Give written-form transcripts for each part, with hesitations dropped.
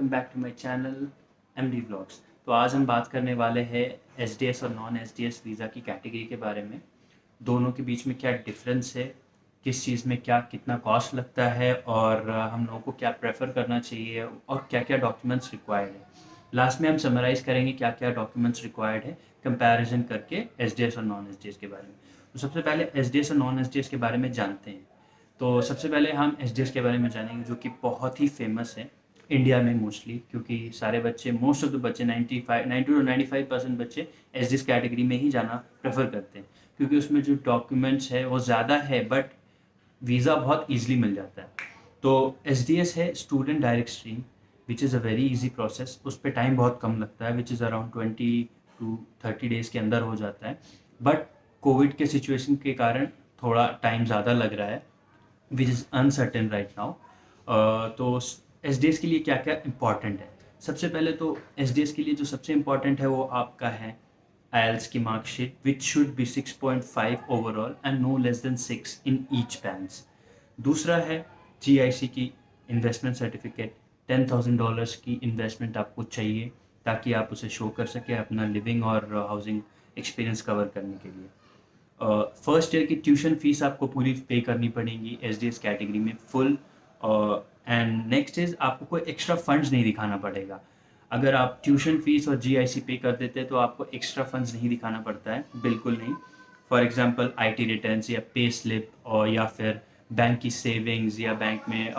Welcome back to my channel MD vlogs. तो आज हम बात करने वाले हैं एसडीएस और नॉन एसडीएस वीज़ा की कैटेगरी के बारे में। दोनों के बीच में क्या डिफरेंस है, किस चीज़ में क्या कितना कॉस्ट लगता है और हम लोगों को क्या प्रेफर करना चाहिए और क्या क्या डॉक्यूमेंट्स रिक्वायर्ड है। लास्ट में हम समराइज़ करेंगे क्या क्या डॉक्यूमेंट्स रिक्वायर्ड है कंपैरिजन करके एसडीएस और नॉन एसडीएस के बारे में। तो सबसे पहले एसडीएस और नॉन एसडीएस के बारे में जानते हैं। तो सबसे पहले हम एसडीएस के बारे में जानेंगे, जो कि बहुत ही फेमस है इंडिया में मोस्टली, क्योंकि सारे बच्चे, मोस्ट ऑफ द बच्चे 90 to 95% बच्चे एसडीएस कैटेगरी में ही जाना प्रेफर करते हैं, क्योंकि उसमें जो डॉक्यूमेंट्स है वो ज़्यादा है बट वीज़ा बहुत ईजिली मिल जाता है। तो एसडीएस है student direct stream, which is a very easy process. उस पर टाइम बहुत कम लगता है, which is around 20 to 30 days के अंदर हो जाता है। बट कोविड के सिचुएशन के कारण थोड़ा टाइम ज़्यादा लग रहा है, which is uncertain right now. तो एसडीएस के लिए क्या क्या इम्पॉर्टेंट है। सबसे पहले तो एसडीएस के लिए जो सबसे इम्पॉर्टेंट है वो आपका है आईएलटीएस की marksheet, which should be 6.5 overall and no less than 6 in each bands. दूसरा है जीआईसी की इन्वेस्टमेंट सर्टिफिकेट। $10,000 की इन्वेस्टमेंट आपको चाहिए ताकि आप उसे शो कर सके अपना लिविंग और हाउसिंग एक्सपीरियंस कवर करने के लिए। फर्स्ट ईयर की ट्यूशन फीस आपको पूरी पे करनी पड़ेगी एसडीएस कैटेगरी में फुल। एंड नेक्स्ट इज आपको कोई एक्स्ट्रा फंड्स नहीं दिखाना पड़ेगा। अगर आप ट्यूशन फीस और जीआईसी पे कर देते हैं तो आपको एक्स्ट्रा फंड्स नहीं दिखाना पड़ता है, बिल्कुल नहीं। फॉर एग्जांपल आईटी रिटर्न्स या पे स्लिप और या फिर बैंक की सेविंग्स या बैंक में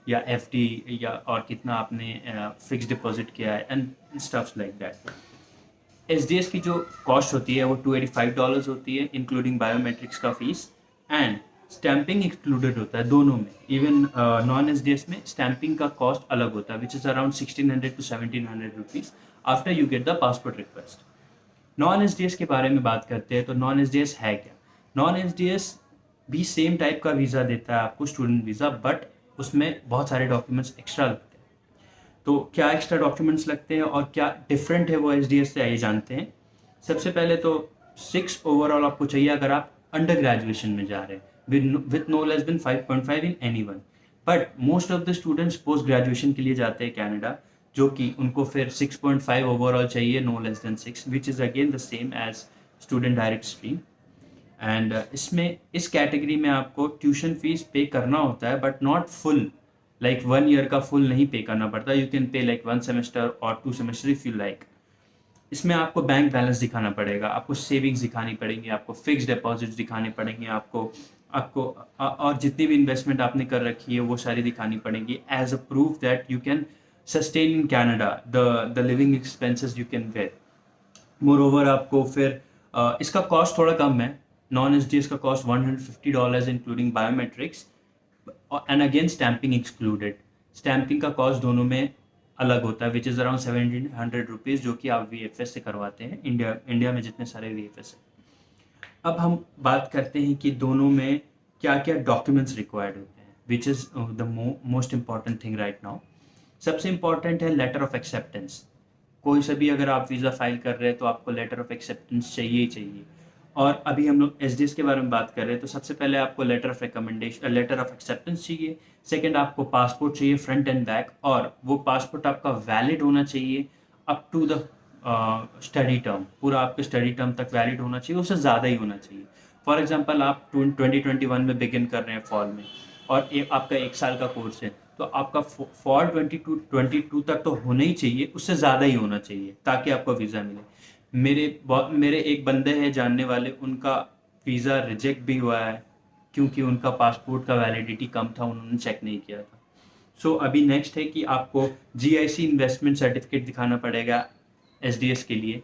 या एफडी या और कितना आपने फिक्स डिपॉजिट किया है and stuffs like that. SDS की जो कॉस्ट होती है वो $285 होती है, इंक्लूडिंग बायोमेट्रिक्स का फीस, एंड स्टैंपिंग इंक्लूडेड होता है दोनों में। इवन नॉन एसडीएस में स्टैंपिंग का कॉस्ट अलग होता है, which is around 1600 to 1700 rupees after you get the passport request. Non SDS के बारे में बात करते हैं तो नॉन एसडीएस है क्या। नॉन एसडीएस भी सेम टाइप का वीज़ा देता है आपको, स्टूडेंट वीज़ा, बट उसमें बहुत सारे डॉक्यूमेंट्स एक्स्ट्रा लगते हैं। तो क्या एक्स्ट्रा डॉक्यूमेंट्स लगते हैं और क्या डिफरेंट है वो एसडीएस से, आइए जानते हैं। सबसे पहले तो 6 ओवरऑल आपको चाहिए अगर आप अंडर ग्रेजुएशन में जा रहे हैं with no less than 5.5 in any one. But most of the students post graduation के लिए जाते हैं कनाडा, जो कि उनको फिर 6.5 ओवरऑल चाहिए, no less than 6, which is again the same as student direct stream. And इसमें इस कैटेगरी में आपको ट्यूशन फीस पे करना होता है but not full, like 1 year का फुल नहीं पे करना पड़ता। You can pay like 1 semester और 2 सेमेस्टर इफ यू लाइक। इसमें आपको बैंक बैलेंस दिखाना पड़ेगा, आपको सेविंग्स दिखानी पड़ेंगी, आपको फिक्स डिपॉजिट्स दिखाने पड़ेंगे, आपको आपको और जितनी भी इन्वेस्टमेंट आपने कर रखी है वो सारी दिखानी पड़ेंगी as a proof that you can sustain in Canada the living expenses you can get. Moreover आपको फिर इसका कॉस्ट थोड़ा कम है। नॉन एसडीएस का cost $150 including biometrics and again stamping excluded. Stamping का कॉस्ट दोनों में अलग होता है, विच इज़ अराउंड 1700 रुपीज़, जो कि आप वीएफएस से करवाते हैं। इंडिया में जितने सारे वीएफएस हैं। अब हम बात करते हैं कि दोनों में क्या क्या डॉक्यूमेंट्स रिक्वायर्ड होते हैं, विच is the most important thing right now. सबसे इम्पॉर्टेंट है लेटर ऑफ एक्सेप्टेंस। कोई सा भी अगर आप वीज़ा फाइल कर रहे हैं तो आपको लेटर ऑफ एक्सेप्टेंस चाहिए ही चाहिए। और अभी हम लोग एसडीएस के बारे में बात कर रहे हैं तो सबसे पहले आपको letter of recommendation, letter of acceptance चाहिए। सेकंड आपको पासपोर्ट चाहिए फ्रंट एंड बैक, और वो पासपोर्ट आपका वैलिड होना चाहिए up to the study term, पूरा आपके स्टडी टर्म तक वैलिड होना चाहिए, उससे ज़्यादा ही होना चाहिए। फॉर एग्जांपल आप 2021 में बिगिन कर रहे हैं फॉल में और आपका 1 साल का कोर्स है, तो आपका फॉल 22 तक तो होना ही चाहिए, उससे ज़्यादा ही होना चाहिए ताकि आपको वीज़ा मिले। मेरे एक बंदे हैं जानने वाले, उनका वीज़ा रिजेक्ट भी हुआ है क्योंकि उनका पासपोर्ट का वैलिडिटी कम था, उन्होंने चेक नहीं किया था। सो अभी नेक्स्ट है कि आपको जीआईसी इन्वेस्टमेंट सर्टिफिकेट दिखाना पड़ेगा एसडीएस के लिए।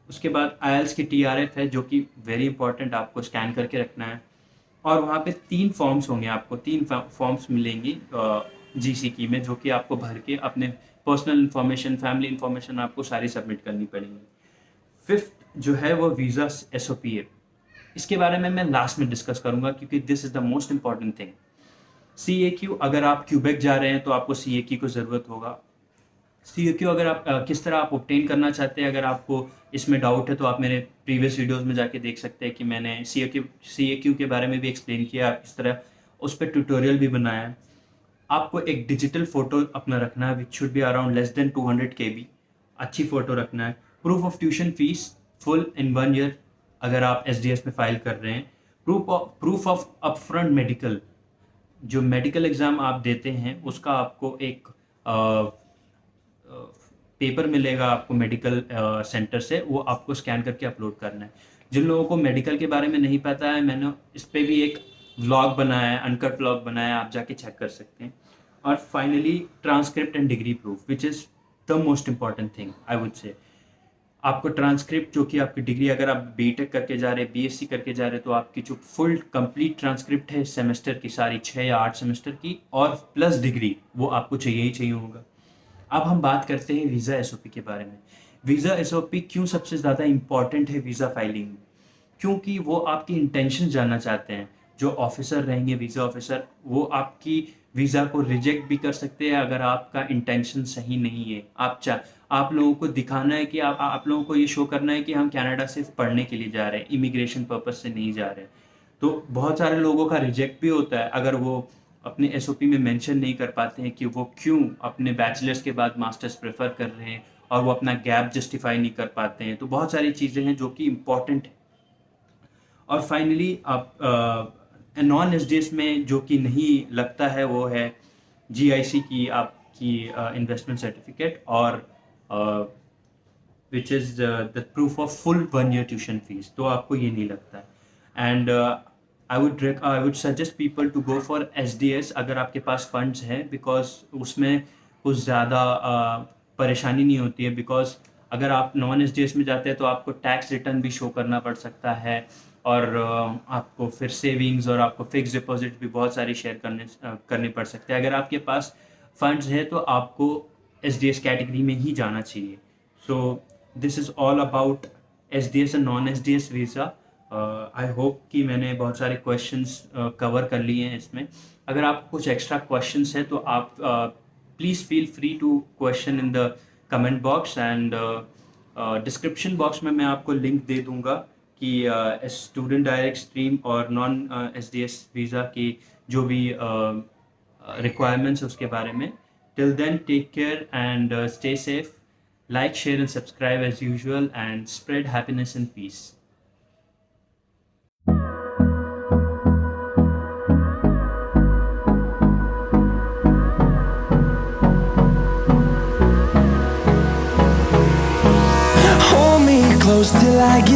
उसके बाद आईएलटीएस की टीआरएफ है, जो कि वेरी इंपॉर्टेंट, आपको स्कैन करके रखना है। और वहाँ पे 3 फॉर्म्स होंगे, आपको 3 फॉर्म्स मिलेंगी जीसीकी में, जो कि आपको भर के अपने पर्सनल इन्फॉर्मेशन, फैमिली इन्फॉर्मेशन आपको सारी सबमिट करनी पड़ेगी। 5th जो है वो वीज़ा एसओपी है। इसके बारे में मैं लास्ट में डिस्कस करूंगा क्योंकि this is the most important thing. CAQ, अगर आप क्यूबेक जा रहे हैं तो आपको सीएक्यू को ज़रूरत होगा। सीएक्यू अगर आप किस तरह आप ऑब्टेन करना चाहते हैं, अगर आपको इसमें डाउट है तो आप मेरे प्रीवियस वीडियोस में जाके देख सकते हैं कि मैंने सीएक्यू के बारे में भी एक्सप्लेन किया, इस तरह उस पर ट्यूटोरियल भी बनाया है। आपको एक डिजिटल फोटो अपना रखना है विच should be around less than 200 KB, अच्छी फोटो रखना है। Proof of tuition fees full in 1 year अगर आप एसडीएस में फाइल कर रहे हैं। प्रूफ ऑफ अपफ्रंट मेडिकल, जो मेडिकल एग्जाम आप देते हैं उसका आपको एक पेपर मिलेगा आपको मेडिकल सेंटर से, वो आपको स्कैन करके अपलोड करना है। जिन लोगों को मेडिकल के बारे में नहीं पता है, मैंने इस पे भी एक व्लॉग बनाया है, अनकट व्लॉग बनाया है, आप जाके चेक कर सकते हैं। और finally transcript and degree proof which is the most important thing I would say. आपको ट्रांसक्रिप्ट जो कि आपकी डिग्री, अगर आप बीटेक करके जा रहे हैं, बीएससी करके जा रहे हैं, तो आपकी जो फुल कंप्लीट ट्रांसक्रिप्ट है सेमेस्टर की सारी 6 या 8 सेमेस्टर की और प्लस डिग्री, वो आपको चाहिए ही चाहिए होगा। अब हम बात करते हैं वीज़ा एसओपी के बारे में। वीज़ा एसओपी क्यों सबसे ज़्यादा इम्पॉर्टेंट है वीज़ा फाइलिंग में? क्योंकि वो आपकी इंटेंशन जानना चाहते हैं। जो ऑफिसर रहेंगे वीज़ा ऑफिसर, वो आपकी वीज़ा को रिजेक्ट भी कर सकते हैं अगर आपका इंटेंशन सही नहीं है। आप लोगों को दिखाना है कि आप लोगों को ये शो करना है कि हम कनाडा सिर्फ पढ़ने के लिए जा रहे हैं, इमिग्रेशन पर्पस से नहीं जा रहे हैं। तो बहुत सारे लोगों का रिजेक्ट भी होता है अगर वो अपने एसओपी में मेंशन नहीं कर पाते हैं कि वो क्यों अपने बैचलर्स के बाद मास्टर्स प्रेफर कर रहे हैं, और वो अपना गैप जस्टिफाई नहीं कर पाते हैं। तो बहुत सारी चीज़ें हैं जो कि इम्पॉर्टेंट है। और फाइनली आप नॉन एसडीएस में जो कि नहीं लगता है वो है जीआईसी की आपकी इन्वेस्टमेंट सर्टिफिकेट, और which is the proof of full 1 year tuition fees, तो आपको ये नहीं लगता है। And I would suggest people to go for SDS अगर आपके पास फंड्स हैं, बिकॉज उसमें कुछ ज़्यादा परेशानी नहीं होती है। बिकॉज अगर आप नॉन एसडीएस में जाते हैं तो आपको टैक्स रिटर्न भी शो करना पड़ सकता है, और आपको फिर सेविंग्स और आपको फिक्स डिपॉजिट भी बहुत सारी शेयर करने पड़ सकते हैं। अगर आपके पास फंड्स है तो आपको एसडीएस कैटेगरी में ही जाना चाहिए। So this is all about SDS and non SDS visa. I hope कि मैंने बहुत सारे क्वेश्चंस कवर कर लिए हैं इसमें। अगर आपको कुछ एक्स्ट्रा क्वेश्चंस है तो आप please feel free to question in the comment box, and description box में मैं आपको लिंक दे दूंगा कि स्टूडेंट डायरेक्ट स्ट्रीम और नॉन एसडीएस वीज़ा की जो भी रिक्वायरमेंट्स है उसके बारे में। Till then take care and stay safe, like, share and subscribe as usual, and spread happiness and peace. Hold me close till I get